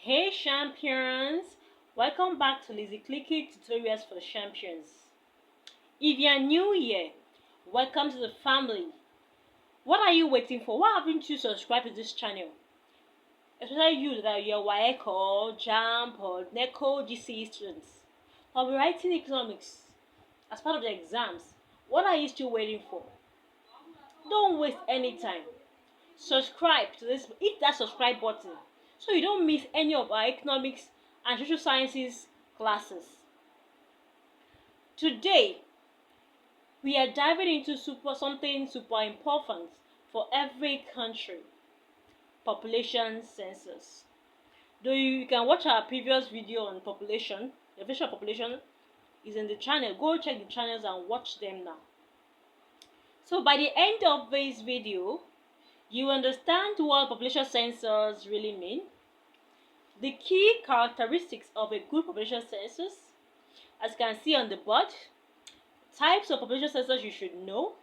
Hey champions, welcome back to Lizzieclickie tutorials for champions. If you are new here, welcome to the family. What are you waiting for? Why haven't you subscribed to this channel? Especially you that you're WAEC or JAMB or NECO GCE students. I'll be writing economics as part of the exams. What are you still waiting for? Don't waste any time. Subscribe to this, hit that subscribe button so you don't miss any of our economics and social sciences classes. Today we are diving into something super important for every country: population census. Though you can watch our previous video on population, the official population is in the channel. Go check the channels and watch them now. So by the end of this video, you understand what population census really mean, the key characteristics of a good population census, as you can see on the board, types of population census you should know,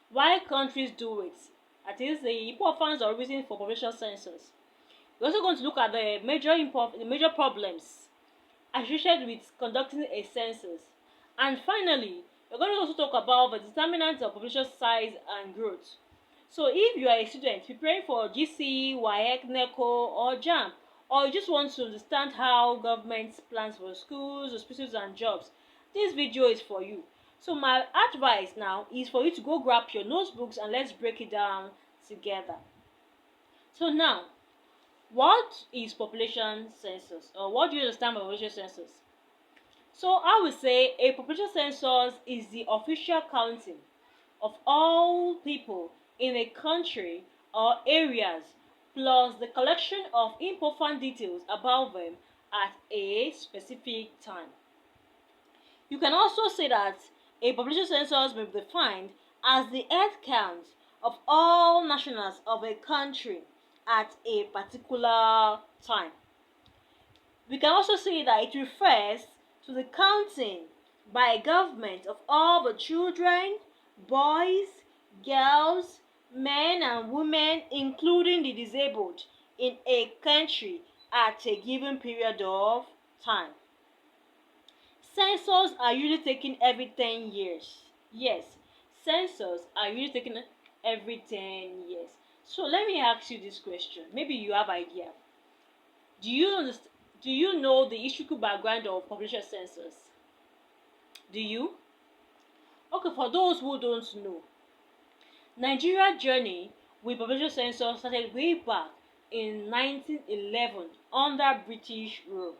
why countries do it, that is the importance or reason for population census. We're also going to look at the major problems associated with conducting a census, and finally we're going to also talk about the determinants of population size and growth. So if you are a student preparing for GCE, WAEC, NECO or JAMB, or you just want to understand how government plans for schools, hospitals and jobs, this video is for you. So my advice now is for you to go grab your notebooks and let's break it down together. So now, what is population census, or what do you understand by population census? So I would say a population census is the official counting of all people in a country or areas, plus the collection of important details about them at a specific time. You can also say that a population census may be defined as the head count of all nationals of a country at a particular time. We can also say that it refers to the counting by government of all the children, boys, girls, men and women, including the disabled, in a country at a given period of time. Census are usually taken every 10 years. Yes, census are usually taken every 10 years. So let me ask you this question. Maybe you have idea. Do you know the historical background of population census? Do you? Okay, for those who don't know, Nigeria's journey with population census started way back in 1911 under British rule.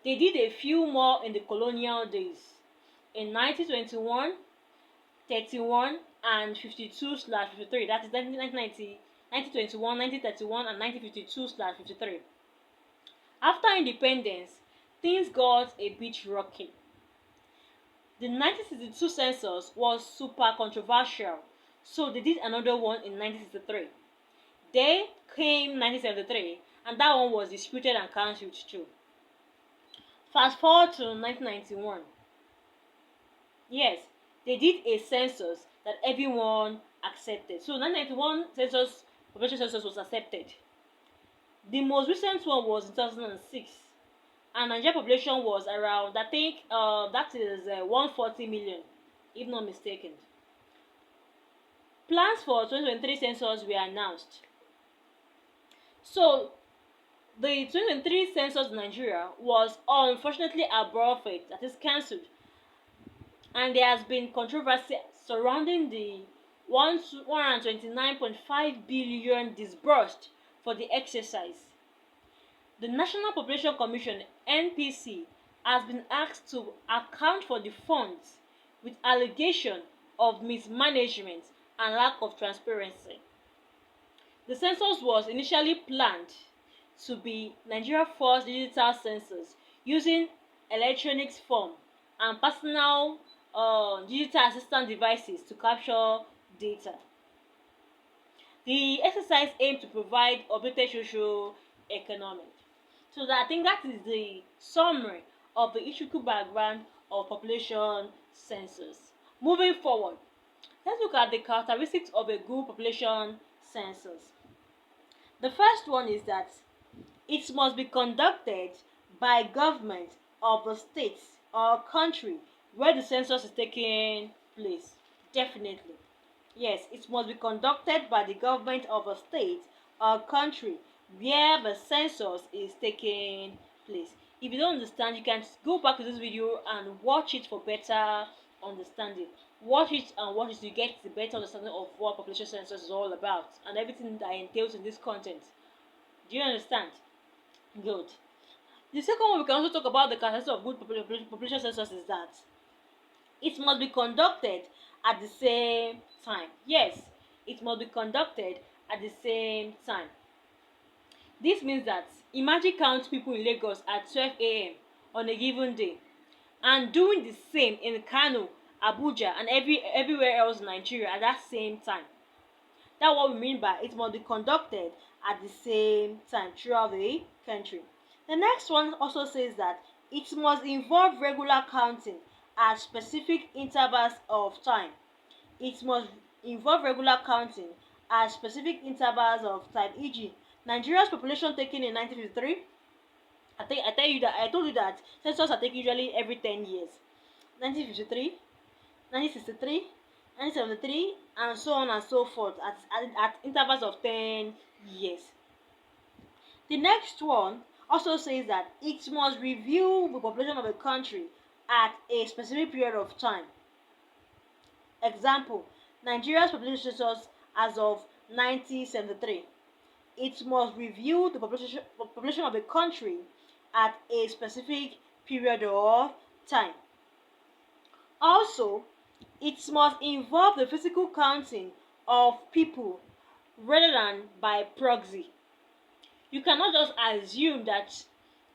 They did a few more in the colonial days in 1921, 31 and 52/53. That is 1990, 1921, 1931 and 1952/53. After independence, things got a bit rocky. The 1962 census was super controversial, so they did another one in 1963. Then came 1973, and that one was disputed and cancelled too. Fast forward to 1991. Yes, they did a census that everyone accepted. So 1991 census, population census was accepted. The most recent one was in 2006, and Nigerian population was around, I think, that is 140 million, if not mistaken. Plans for 2023 census were announced. So the 2023 census in Nigeria was unfortunately aborted, that is cancelled, and there has been controversy surrounding the 129.5 billion disbursed for the exercise. The National Population Commission (NPC) has been asked to account for the funds, with allegation of mismanagement and lack of transparency. The census was initially planned to be Nigeria's first digital census using electronic form and personal digital assistant devices to capture data. The exercise aimed to provide updated socio-economic. So I think that is the summary of the historical background of population census. Moving forward, let's look at the characteristics of a good population census. The first one is that It must be conducted by government of the state or country where the census is taking place. Definitely. Yes, it must be conducted by the government of a state or country where the census is taking place. If you don't understand, you can go back to this video and watch it for better understanding. Watch it and watch it to get the better understanding of what population census is all about and everything that entails in this content. Do you understand? Good. The second one we can also talk about the characteristics of good population census is that it must be conducted at the same time. Yes, it must be conducted at the same time. This means that imagine count people in Lagos at 12 a.m. on a given day and doing the same in Kano, Abuja and everywhere else in Nigeria at that same time. That's what we mean by it must be conducted at the same time throughout the country. The next one also says that it must involve regular counting at specific intervals of time. It must involve regular counting at specific intervals of time, e.g. Nigeria's population taken in 1953. I told you that census are taken usually every 10 years. 1953, 1963, 1973, and so on and so forth at intervals of 10 years. The next one also says that it must review the population of a country at a specific period of time. Example, Nigeria's population census as of 1973. It must review the population of a country at a specific period of time. Also, it must involve the physical counting of people rather than by proxy. You cannot just assume that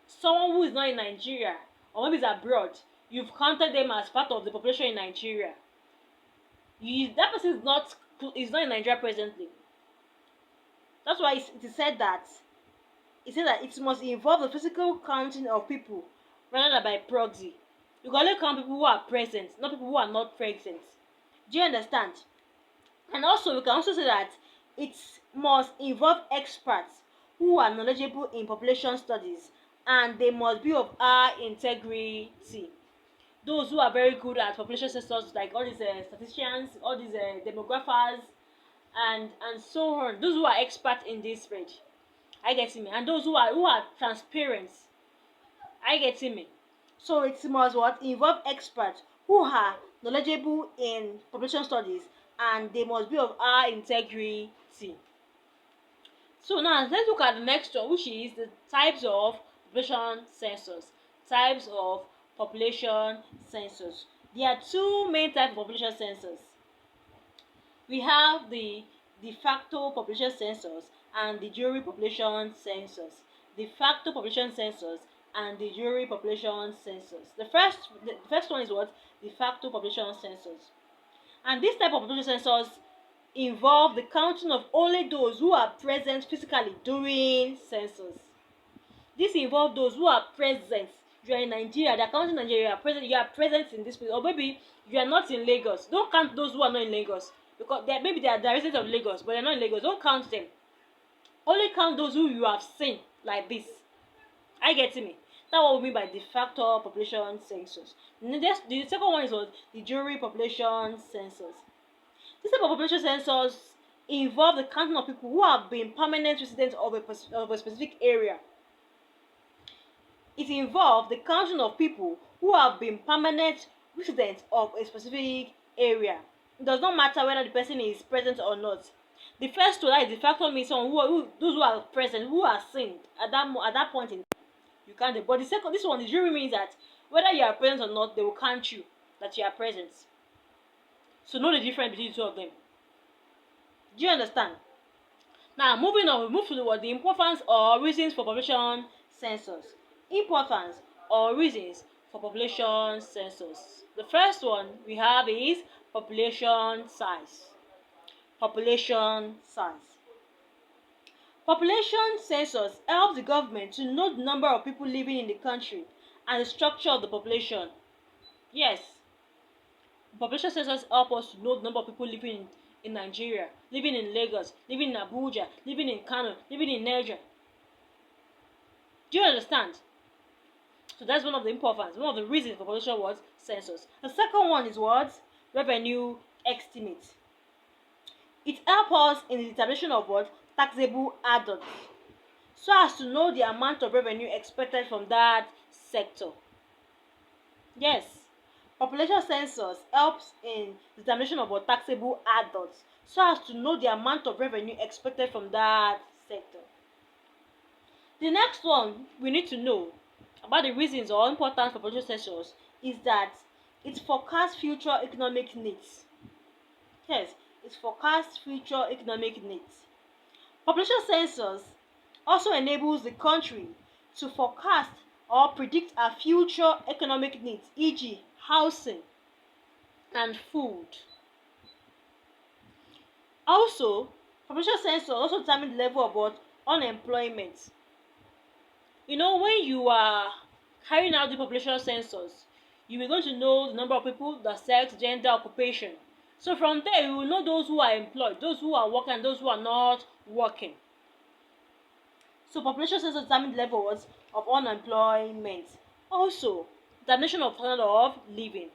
someone who is not in Nigeria or maybe is abroad, you've counted them as part of the population in Nigeria. That person is not in Nigeria presently. That's why it said that it must involve the physical counting of people rather than by proxy. You can only count people who are present, not people who are not present. Do you understand? And also, we can also say that it must involve experts who are knowledgeable in population studies and they must be of high integrity. Those who are very good at population census, like all these statisticians, all these demographers, and so on. Those who are experts in this field, I get me, and those who are transparent, I get me. So it must involve experts who are knowledgeable in population studies and they must be of high integrity. So now let's look at the next one, which is the types of population census. Types of population census. There are two main types of population census. We have the de facto population census and the jure population census. De facto population census and the jure population census. The first one is what? De facto population census. And this type of population census involve the counting of only those who are present physically during census. This involves those who are present. You are in Nigeria, they are counting Nigeria, you are present in this place, or maybe you are not in Lagos. Don't count those who are not in Lagos, because maybe they are the residents of Lagos, but they are not in Lagos. Don't count them. Only count those who you have seen, like this. I get me. That's what we mean by de facto population census. The second one is what? The jure population census. This type of population census involve the counting of people who have been permanent residents of a specific area. It involves the counting of people who have been permanent residents of a specific area. It does not matter whether the person is present or not. The first two, that is de facto, means someone those who are present, who are seen at that point in time. You count them. But this one, the jure means that whether you are present or not, they will count you that you are present. So know the difference between the two of them. Do you understand? Now moving on, we move to the importance or reasons for population census. Importance or reasons for population census. The first one we have is population size. Population size. Population census helps the government to know the number of people living in the country and the structure of the population. Yes, population census help us to know the number of people living in Nigeria, living in Lagos, living in Abuja, living in Kano, living in Niger. Do you understand? So that's one of the importance, one of the reasons for population what? Census. The second one is what? Revenue estimate. It helps us in the determination of what? Taxable adults, so as to know the amount of revenue expected from that sector. Yes, population census helps in determination of what? Taxable adults, so as to know the amount of revenue expected from that sector. The next one we need to know about the reasons or importance for population census is that it forecasts future economic needs. Yes, it forecasts future economic needs. Population census also enables the country to forecast or predict our future economic needs, e.g., housing and food. Also, population census also determines the level of what? Unemployment. You know, when you are carrying out the population census, you are going to know the number of people, the sex, gender, occupation. So from there, you will know those who are employed, those who are working, and those who are not working. So population census determines the level of unemployment. Also, determination of standard of living.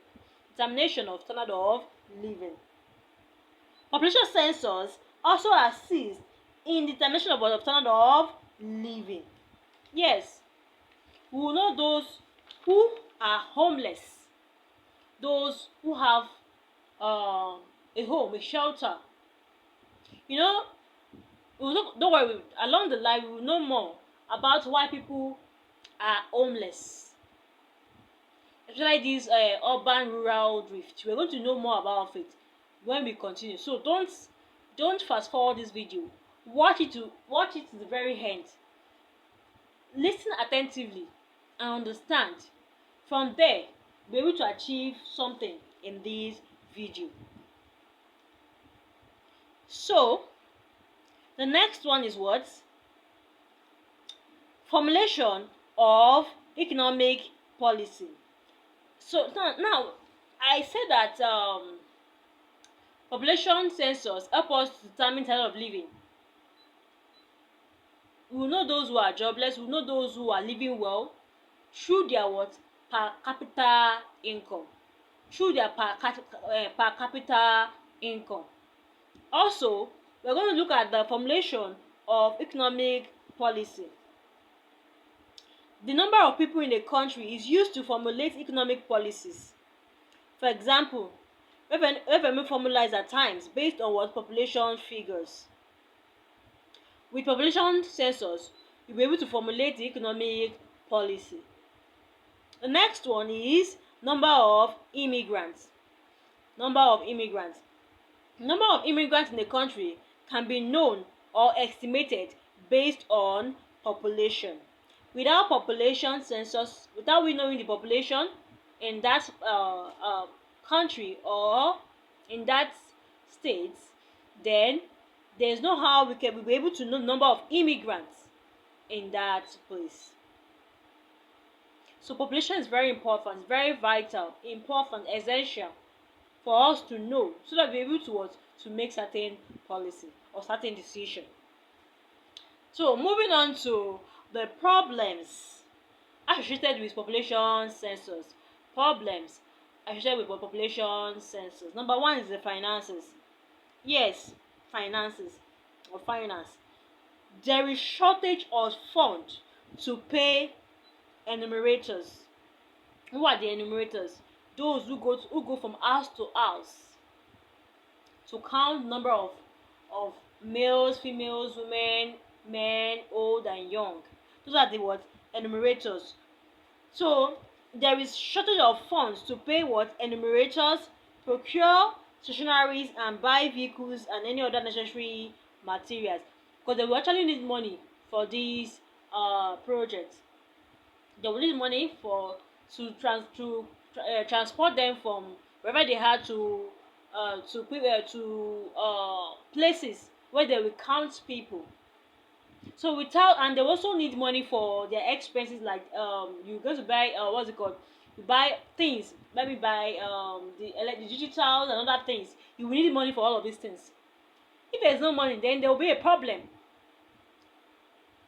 Determination of standard of living. Population census also assists in determination of standard of living. Yes, we will know those who are homeless, those who have a home, a shelter. You know, don't worry, along the line we will know more about why people are homeless, especially this urban rural drift. We're going to know more about it when we continue. So don't fast forward this video. Watch it to the very end. Listen attentively and understand. From there, be able to achieve something in this video. So the next one is what? Formulation of economic policy. So now I said that population census help us to determine standard of living. We will know those who are jobless, we will know those who are living well through their what? Per capita income. Through their per capita income. Also, we're going to look at the formulation of economic policy. The number of people in a country is used to formulate economic policies. For example, revenue formula is at times based on what? Population figures. With population census, you'll be able to formulate the economic policy. The next one is number of immigrants. Number of immigrants. Number of immigrants in a country can be known or estimated based on population. Without population census, without we knowing the population in that country or in that state, then there's no how we can be able to know the number of immigrants in that place. So population is very important, very vital, important, essential for us to know, so that we're able to what? To make certain policy or certain decision. So moving on to the problems associated with population census. Problems associated with population census. Number one is the finances. Yes, finances or finance. There is shortage of funds to pay enumerators. Who are the enumerators? Those who go from house to house to count number of males, females, women, men, old and young. Those are the what? Enumerators. So there is shortage of funds to pay what? Enumerators, procure stationaries and buy vehicles and any other necessary materials, because they will actually need money for these projects. They will need money to transport them from wherever they had to places where they will count people. So and they also need money for their expenses, like you go to buy what's it called? You buy things, maybe buy the digitals and other things. You will need money for all of these things. If there's no money, then there will be a problem.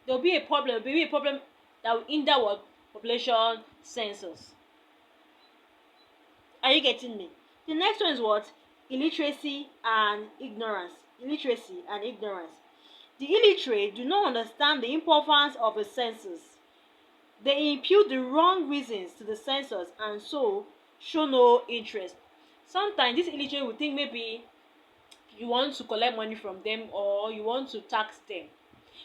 There will be a problem that will hinder what? Population census. Are you getting me? The next one is what? Illiteracy and ignorance. Illiteracy and ignorance. The illiterate do not understand the importance of a census. They impute the wrong reasons to the census and so show no interest. Sometimes this illiterate will think maybe you want to collect money from them or you want to tax them.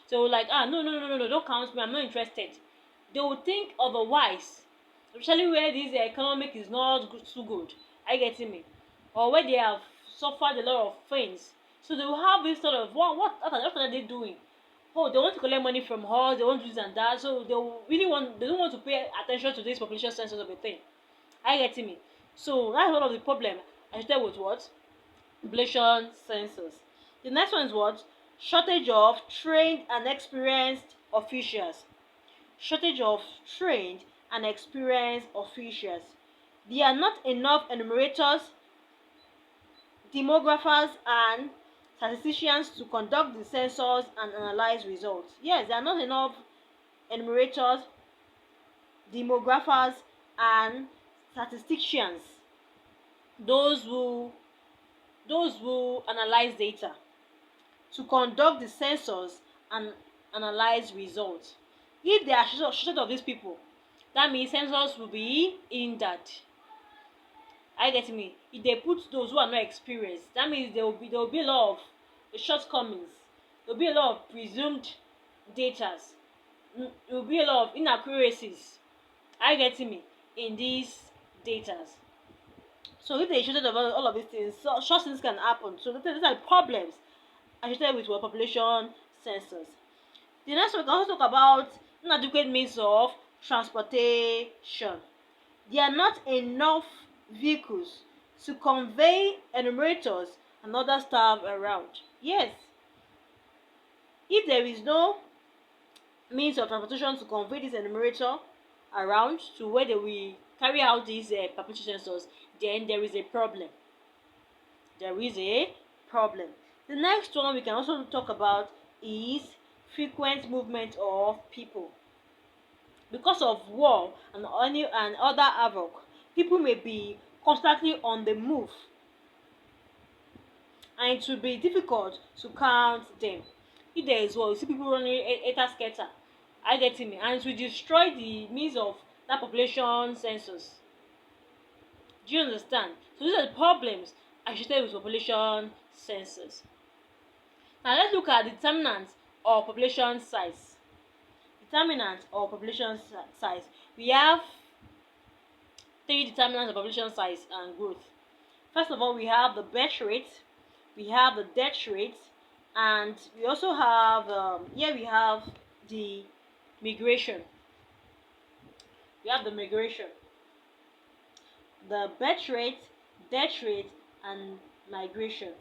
So like, no, don't count me, I'm not interested. They will think otherwise, especially where this economic is not good, too good. Are you getting me? Or where they have suffered a lot of things. So they will have this sort of what are they doing? Oh, they want to collect money from us, they want to do this and that, so they don't want to pay attention to this population census of a thing. Are you getting me? So that's one of the problem I started with what? Population census. The next one is what? Shortage of trained and experienced officials. Shortage of trained and experienced officials. There are not enough enumerators, demographers, and statisticians to conduct the census and analyze results. Yes, there are not enough enumerators, demographers, and statisticians. Those who analyze data to conduct the census and analyze results. If there are short of these people, that means census will be hindered. Are you getting me? If they put those who are not experienced, that means there will be a lot of shortcomings. There will be a lot of presumed data. There will be a lot of inaccuracies. Are you getting me? In these data. So if they shortage of all of these things, so short things can happen. So these are the problems associated with population census. The next one, we can also talk about inadequate means of transportation. There are not enough vehicles to convey enumerators and other staff around. Yes, if there is no means of transportation to convey this enumerator around to where they will carry out this population census, then there is a problem. There is a problem. The next one we can also talk about is frequent movement of people. Because of war and other havoc, people may be constantly on the move, and it will be difficult to count them. If there is war, you see people running scatter. Are you getting me? And it will destroy the means of that population census. Do you understand? So these are the problems associated with population census. Now let's look at the determinants of population size. Determinants of population size. We have three determinants of population size and growth. First of all, we have the birth rate, we have the death rate, and we also have here we have the migration. We have the migration, the birth rate, death rate, and migration.